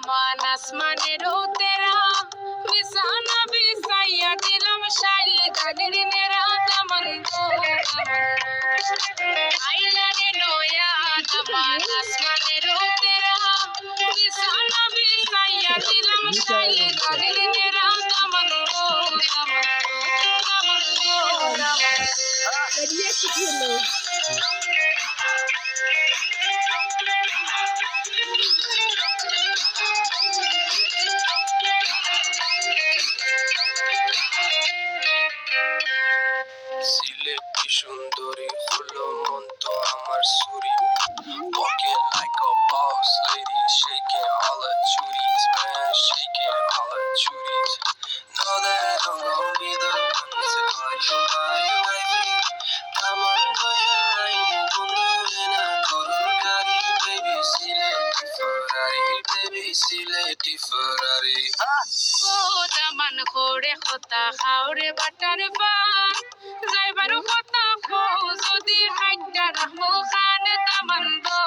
দামান আসমানেরও তেরা বিছানা বিছাইয়া দিলাম শাইল গানের নেরা দামান গো আইলা রে নয়া দামান আসমানেরও তেরা বিছানা বিছাইয়া দিলাম শাইল গানের নেরা দামান গো দামান গো সিলেটি সুন্দরী হলো মন তো আমার সুরি walking like a boss lady shaking all her chuties man shaking all her chuties know that I'm gonna be the one to call you my wifey come on boy I'm gonna Ferrari baby Sileti Ferrari ও দামান করে কথা খাওরে butter পান যাইবারও কথা কো যদি hydra রাখমু খান দামান গো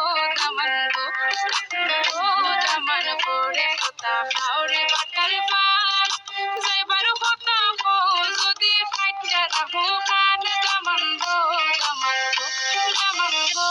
ও দামান করে কথা খাওরে butter পান যাইবারও কথা কো যদি হাইডা রাখমু খান দামান গো দামান গো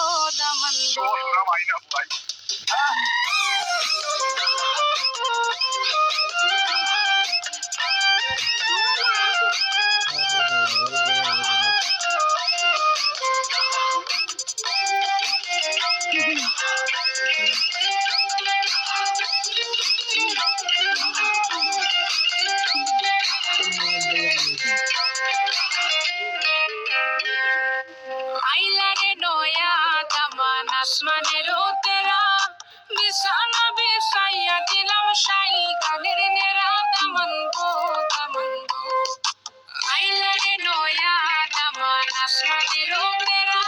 আইলা রে নয়া দামান আসমানেরও তেরা বিছানা বিছাইয়া দিলাম শাইল গানের নেরা দামান গো আইলা রে নয়া দামান আসমানেরও তেরা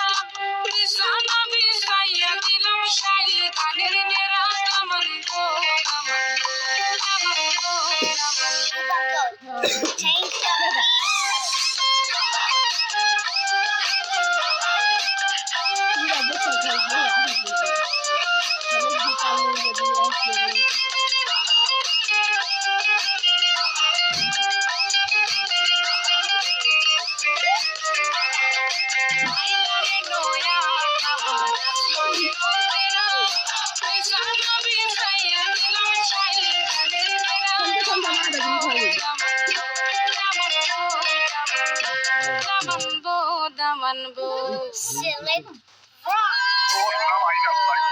বিছানা বিছাইয়া দিলাম শাইল গানের নেরা দামান গো আইলা রে নয়া দামান আসমানেরও তেরা বিছানা বিছাইয়া দিলাম শাইল গানের নেরা দামান গো Silly rock.